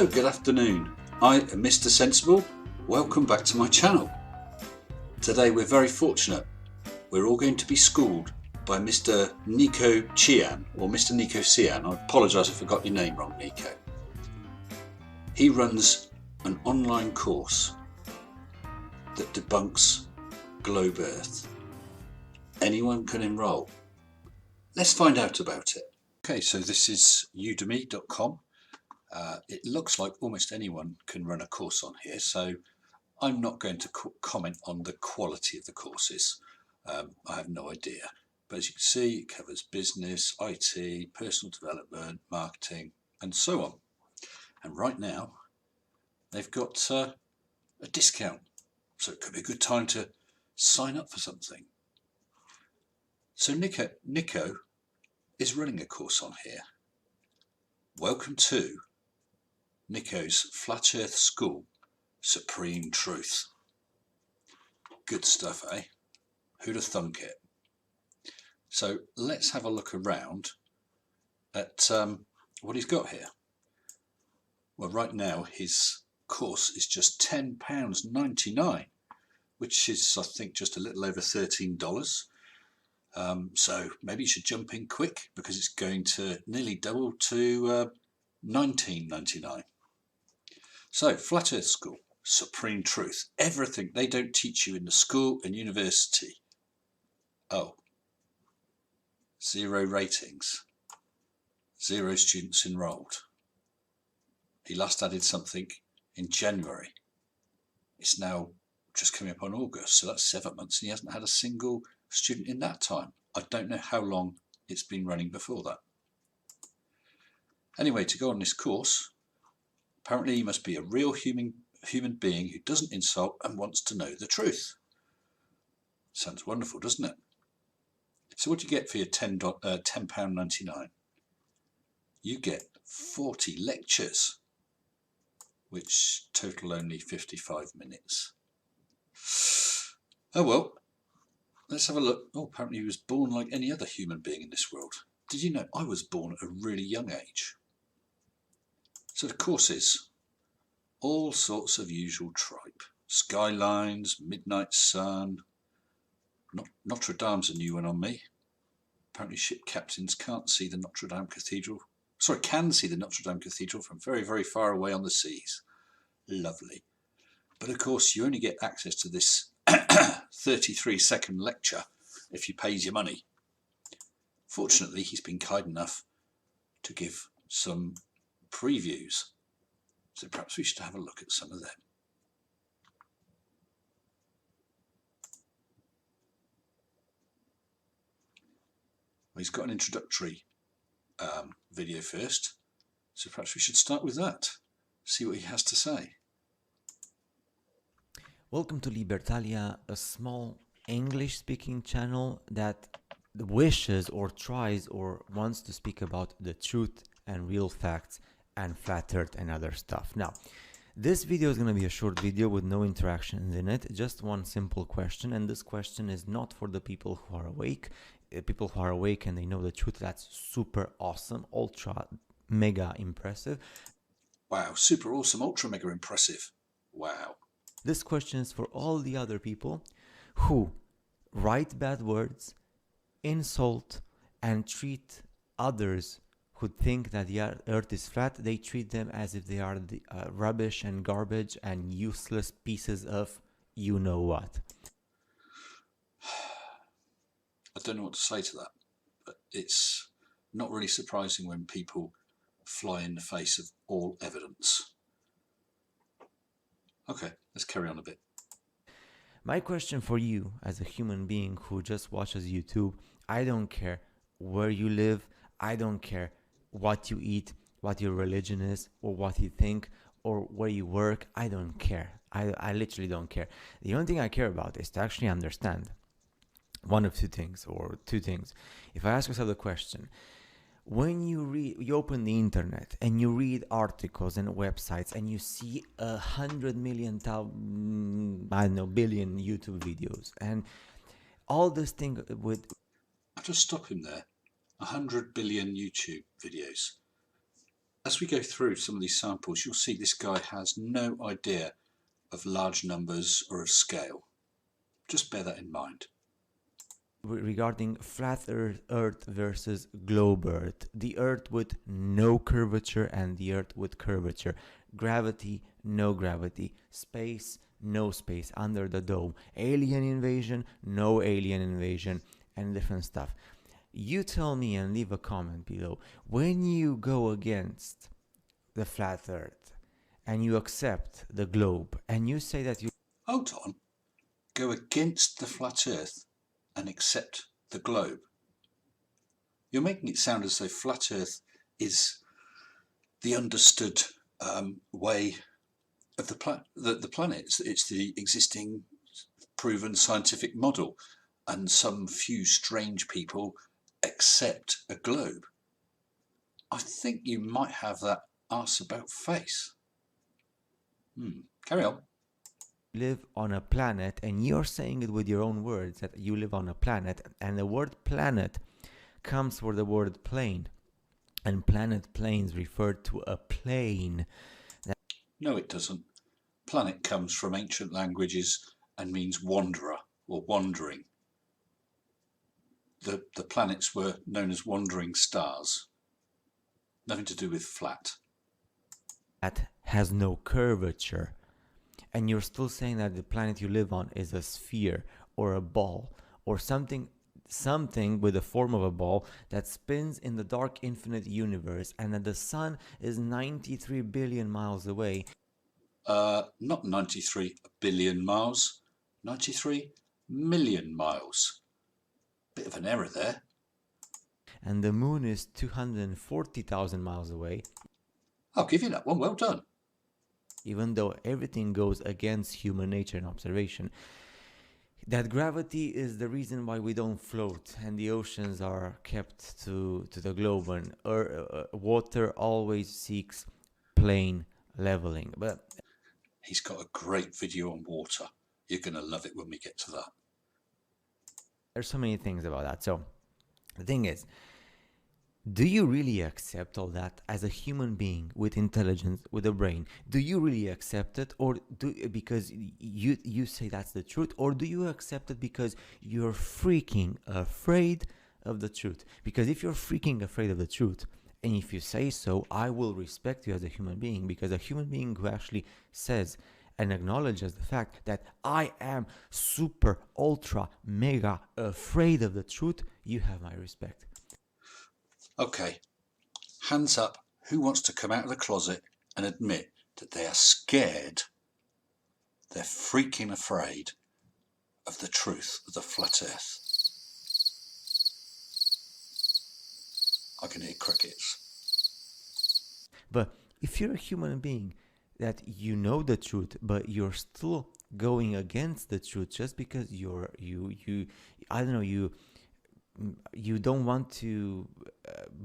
good afternoon. I am Mr. Sensible. Welcome back to my channel. Today we're very fortunate. We're all going to be schooled by Mr. Nico Cian, or Mr. Nico Cian. I apologise if I got your name wrong, Nico. He runs an online course that debunks globe Earth. Anyone can enrol. Let's find out about it. Okay, so this is udemy.com. It looks like almost anyone can run a course on here, so I'm not going to comment on the quality of the courses. I have no idea. But as you can see, it covers business, IT, personal development, marketing, and so on. And right now, they've got a discount. So it could be a good time to sign up for something. So Nico is running a course on here. Welcome to Nico's Flat Earth School, Supreme Truth. Good stuff, eh? Who'd have thunk it? So let's have a look around at what he's got here. Well, right now his course is just £10.99, which is, I think, just a little over $13. So maybe you should jump in quick because it's going to nearly double to $19.99. So, Flat Earth School, Supreme Truth. Everything they don't teach you in the school and university. Oh. 0 ratings. 0 students enrolled. He last added something in January. It's now just coming up on August, so that's 7 months, and he hasn't had a single student in that time. I don't know how long it's been running before that. Anyway, to go on this course, apparently you must be a real human being who doesn't insult and wants to know the truth. Sounds wonderful, doesn't it? So what do you get for your £10.99? You get 40 lectures, which total only 55 minutes. Oh well, let's have a look. Oh, apparently he was born like any other human being in this world. Did you know I was born at a really young age? So the course is all sorts of usual tripe. Skylines, midnight sun. Notre Dame's a new one on me. Apparently ship captains can't see the Notre Dame Cathedral. Sorry, can see the Notre Dame Cathedral from very, very far away on the seas. Lovely. But of course you only get access to this 33-second lecture if he pays your money. Fortunately, he's been kind enough to give some previews, so perhaps we should have a look at some of them. Well, he's got an introductory video first, so perhaps we should start with that, see what he has to say. Welcome to Libertalia, a small English-speaking channel that wishes or tries or wants to speak about the truth and real facts and flat earth and other stuff. Now, this video is going to be a short video with no interactions in it, just one simple question, and this question is not for the people who are awake. People who are awake and they know the truth, that's super awesome, ultra mega impressive. Wow, super awesome, ultra mega impressive. Wow. This question is for all the other people who write bad words, insult, and treat others who think that the earth is flat. They treat them as if they are the rubbish and garbage and useless pieces of you know what. I don't know what to say to that, but it's not really surprising when people fly in the face of all evidence. Okay, let's carry on a bit. My question for you as a human being who just watches YouTube, I don't care where you live, I don't care what you eat, what your religion is, or what you think, or where you work, I don't care. I literally don't care. The only thing I care about is to actually understand one of two things, or two things. If I ask myself the question, when you open the internet and you read articles and websites and you see 100 million, billion YouTube videos and all this thing with... I'll just stop him there. 100 billion YouTube videos. As we go through some of these samples, you'll see this guy has no idea of large numbers or of scale. Just bear that in mind. Regarding flat earth versus globe earth, the earth with no curvature and the earth with curvature, gravity, no gravity, space, no space under the dome, alien invasion, no alien invasion, and different stuff. You tell me and leave a comment below, when you go against the flat earth and you accept the globe and you say that you Hold on. Go against the flat earth and accept the globe. You're making it sound as though flat earth is the understood way of the planet. It's the existing proven scientific model, and some few strange people accept a globe. I think you might have that arse about face. Carry on. live on a planet, and you're saying it with your own words that you live on a planet, and the word planet comes from the word plane, and planet planes refer to a plane. No, it doesn't. Planet comes from ancient languages and means wanderer or wandering. The planets were known as wandering stars. Nothing to do with flat. That has no curvature, and you're still saying that the planet you live on is a sphere or a ball or something with the form of a ball that spins in the dark infinite universe, and that the sun is 93 billion miles away. Not 93 billion miles, 93 million miles. Bit of an error there. And the moon is 240,000 miles away. I'll give you that one, well done. Even though everything goes against human nature and observation, that gravity is the reason why we don't float and the oceans are kept to the globe, and water always seeks plane leveling. But he's got a great video on water. You're going to love it when we get to that. there's so many things about that. So the thing is, do you really accept all that as a human being with intelligence, with a brain? Do you really accept it, or because you say that's the truth, or do you accept it because you're freaking afraid of the truth? Because if you're freaking afraid of the truth, and if you say so, I will respect you as a human being, because a human being who actually says and acknowledges the fact that I am super, ultra, mega afraid of the truth, you have my respect. Okay, hands up, who wants to come out of the closet and admit that they are scared, they're freaking afraid of the truth of the flat earth? I can hear crickets. But if you're a human being that you know the truth, but you're still going against the truth just because you don't want to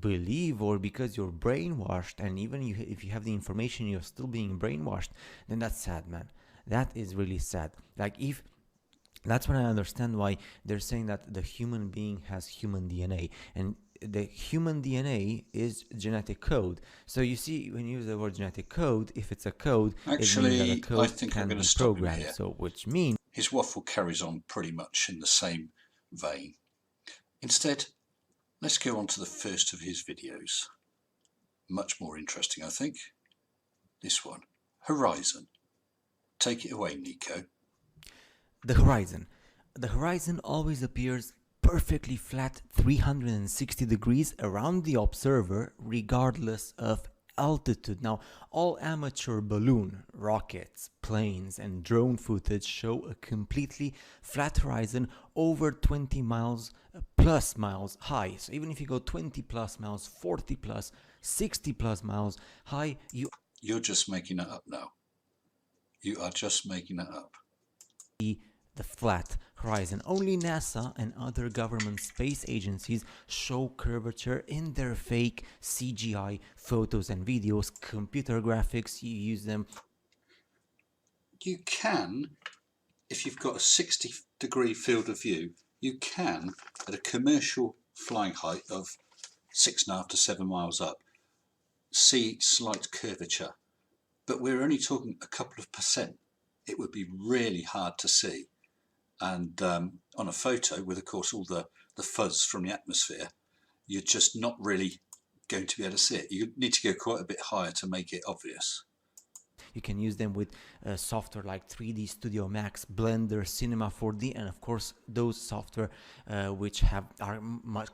believe, or because you're brainwashed, and even if you have the information you're still being brainwashed, then that's sad, man. That is really sad. Like, if that's when I understand why they're saying that the human being has human DNA, and the human DNA is genetic code. So you see, when you use the word genetic code, if it's a code, Actually, it means that a code I think I'm can going be to stop him programmed. here. So, which means His waffle carries on pretty much in the same vein. Instead, let's go on to the first of his videos. Much more interesting, I think. This one, Horizon. Take it away, Nico. the horizon. The horizon always appears perfectly flat 360 degrees around the observer, regardless of altitude. Now, all amateur balloon, rockets, planes, and drone footage show a completely flat horizon over 20 miles plus miles high. So even if you go 20 plus miles, 40 plus, 60 plus miles high, You're just making that up now. You are just making that up. the flat horizon. Only NASA and other government space agencies show curvature in their fake CGI photos and videos, computer graphics. You use them. You can, if you've got a 60-degree field of view, you can, at a commercial flying height of 6.5 to 7 miles up, see slight curvature, but we're only talking a couple of percent. It would be really hard to see. And on a photo with, of course, all the fuzz from the atmosphere, you're just not really going to be able to see it. You need to go quite a bit higher to make it obvious. You can use them with software like 3D Studio Max, Blender, Cinema 4D, and of course those software which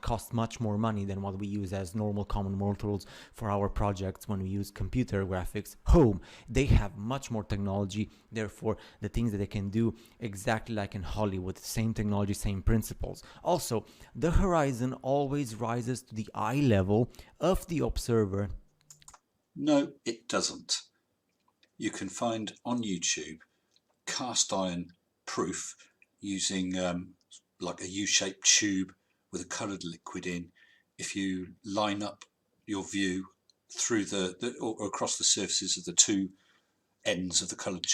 cost much more money than what we use as normal common mortals for our projects when we use computer graphics home. They have much more technology, therefore the things that they can do exactly like in Hollywood, same technology, same principles. Also, the horizon always rises to the eye level of the observer. No, it doesn't. You can find on YouTube cast iron proof using like a U-shaped tube with a coloured liquid in. If you line up your view through or across the surfaces of the two ends of the coloured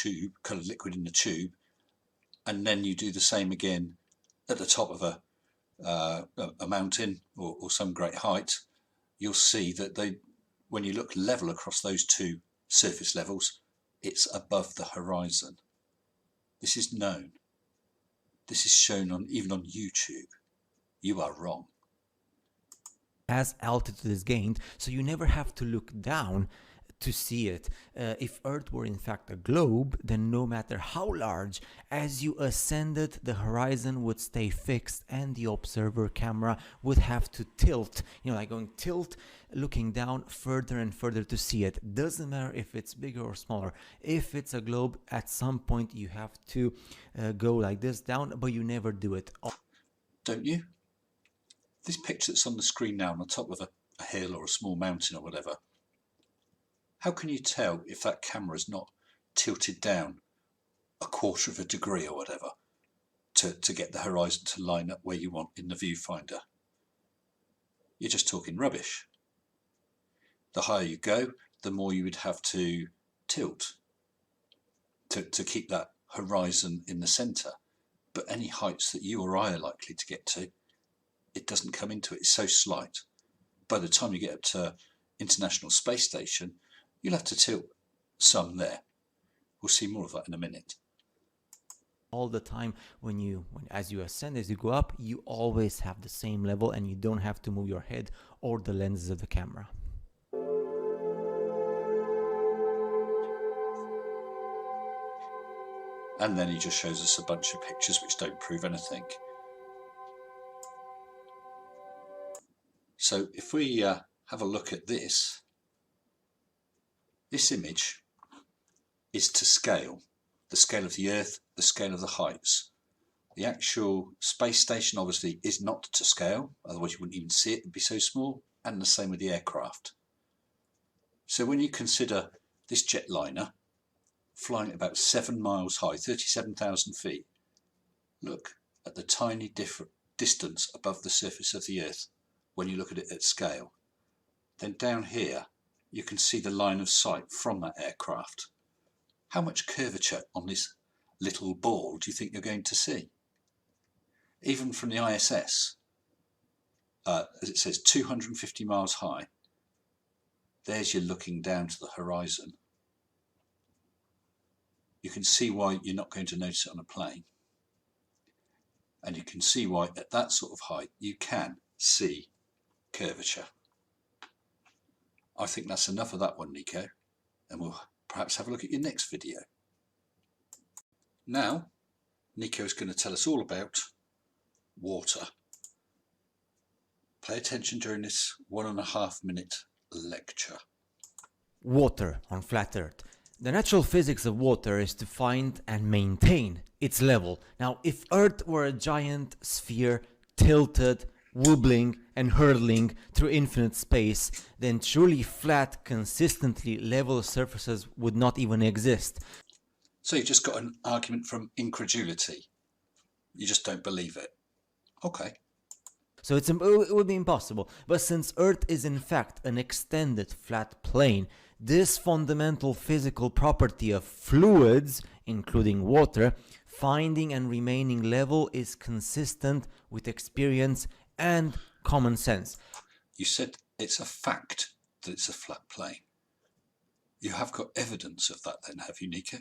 liquid in the tube, and then you do the same again at the top of a mountain or some great height, you'll see that when you look level across those two surface levels, it's above the horizon. This is known. This is shown even on YouTube. You are wrong. As altitude is gained, so you never have to look down to see it. If Earth were in fact a globe, then no matter how large, as you ascended, the horizon would stay fixed and the observer camera would have to tilt, like going tilt, looking down further and further to see it. Doesn't matter if it's bigger or smaller. If it's a globe, at some point you have to go like this down, but you never do it. Don't you? This picture that's on the screen now on the top of a hill or a small mountain or whatever, how can you tell if that camera is not tilted down a quarter of a degree or whatever to get the horizon to line up where you want in the viewfinder? You're just talking rubbish. The higher you go, the more you would have to tilt to keep that horizon in the centre. But any heights that you or I are likely to get to, it doesn't come into it. It's so slight. By the time you get up to International Space Station, you'll have to tilt some there. We'll see more of that in a minute. All the time as you ascend, as you go up, you always have the same level and you don't have to move your head or the lenses of the camera. And then he just shows us a bunch of pictures which don't prove anything. So if we have a look at this image is to scale. The scale of the Earth, the scale of the heights. The actual space station obviously is not to scale, otherwise you wouldn't even see it, it'd be so small, and the same with the aircraft. So when you consider this jetliner flying at about 7 miles high, 37,000 feet, look at the tiny distance above the surface of the Earth when you look at it at scale. Then down here you can see the line of sight from that aircraft. How much curvature on this little ball do you think you're going to see? Even from the ISS, as it says, 250 miles high, there's you looking down to the horizon. You can see why you're not going to notice it on a plane. And you can see why at that sort of height you can see curvature. I think that's enough of that one, Nico, and we'll perhaps have a look at your next video. Now, Nico's going to tell us all about water. Pay attention during this 1.5 minute lecture. Water on flat Earth. The natural physics of water is to find and maintain its level. Now, if Earth were a giant sphere, tilted, wobbling and hurtling through infinite space, then truly flat, consistently level surfaces would not even exist. So you just got an argument from incredulity. You just don't believe it. Okay. So it would be impossible. But since Earth is in fact an extended flat plane, this fundamental physical property of fluids, including water, finding and remaining level is consistent with experience and common sense. You said it's a fact that it's a flat plain. You have got evidence of that then, have you, Nico?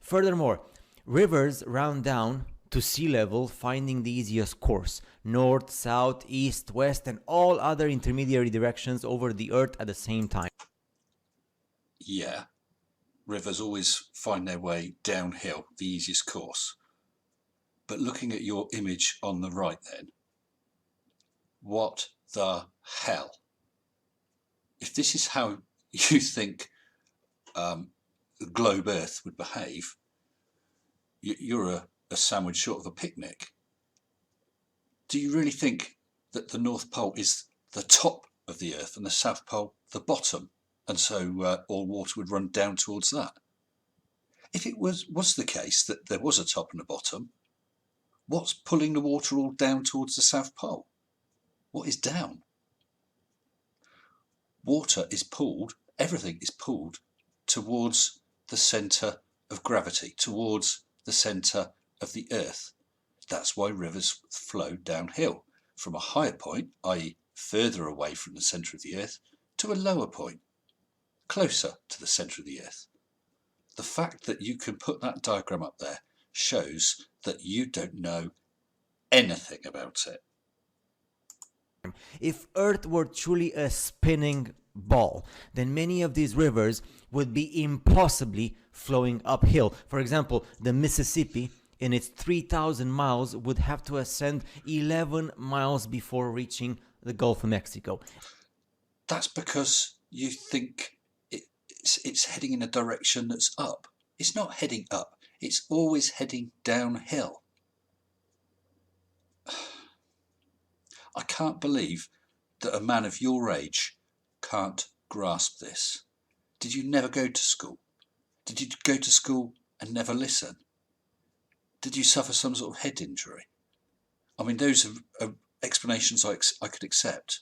Furthermore, rivers round down to sea level, finding the easiest course, north, south, east, west, and all other intermediary directions over the earth at the same time. Yeah, rivers always find their way downhill, the easiest course. But looking at your image on the right then, what the hell? If this is how you think the globe Earth would behave, you're a sandwich short of a picnic. Do you really think that the North Pole is the top of the Earth and the South Pole the bottom, and so all water would run down towards that? If it was the case that there was a top and a bottom, what's pulling the water all down towards the South Pole? What is down? Water is pulled, everything is pulled towards the centre of gravity, towards the centre of the Earth. That's why rivers flow downhill from a higher point, i.e. further away from the centre of the Earth, to a lower point, closer to the centre of the Earth. The fact that you can put that diagram up there shows that you don't know anything about it. If Earth were truly a spinning ball, then many of these rivers would be impossibly flowing uphill. For example, the Mississippi, in its 3,000 miles, would have to ascend 11 miles before reaching the Gulf of Mexico. That's because you think it's heading in a direction that's up. It's not heading up. It's always heading downhill. I can't believe that a man of your age can't grasp this. Did you never go to school? Did you go to school and never listen? Did you suffer some sort of head injury? I mean, those are explanations I could accept.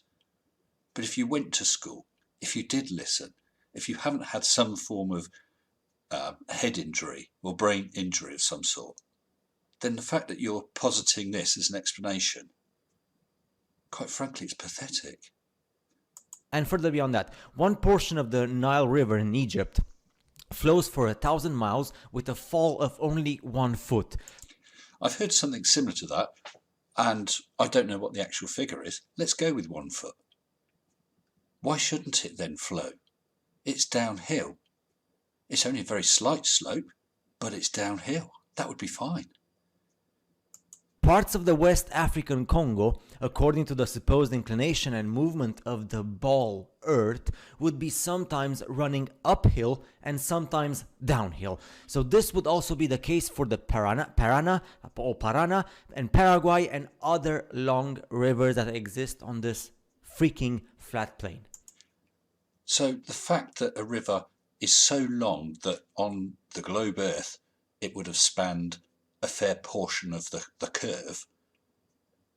But if you went to school, if you did listen, if you haven't had some form of head injury or brain injury of some sort, then the fact that you're positing this as an explanation, quite frankly, it's pathetic. And further beyond that, one portion of the Nile River in Egypt flows for 1,000 miles with a fall of only 1 foot. I've heard something similar to that, and I don't know what the actual figure is. Let's go with 1 foot. Why shouldn't it then flow? It's downhill. It's only a very slight slope, but it's downhill. That would be fine. Parts of the West African Congo, according to the supposed inclination and movement of the ball Earth, would be sometimes running uphill and sometimes downhill. So this would also be the case for the Parana and Paraguay and other long rivers that exist on this freaking flat plain. So the fact that a river is so long that on the globe Earth it would have spanned a fair portion of the curve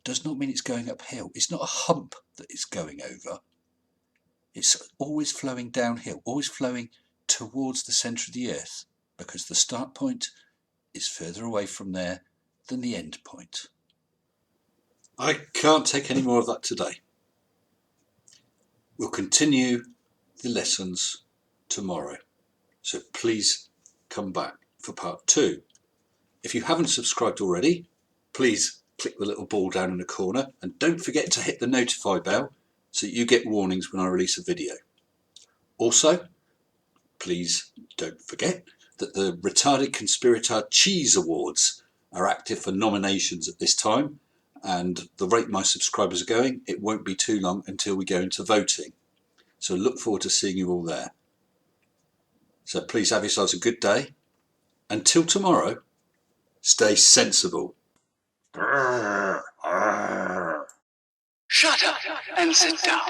does not mean it's going uphill. It's not a hump that it's going over. It's always flowing downhill, always flowing towards the centre of the Earth, because the start point is further away from there than the end point. I can't take any more of that today. We'll continue the lessons tomorrow, so please come back for part 2. If you haven't subscribed already, please click the little ball down in the corner and don't forget to hit the notify bell so that you get warnings when I release a video. Also, please don't forget that the Retarded Conspirator Cheese Awards are active for nominations at this time, and the rate my subscribers are going, it won't be too long until we go into voting. So look forward to seeing you all there. So please have yourselves a good day. Until tomorrow, stay sensible. Shut up and sit down.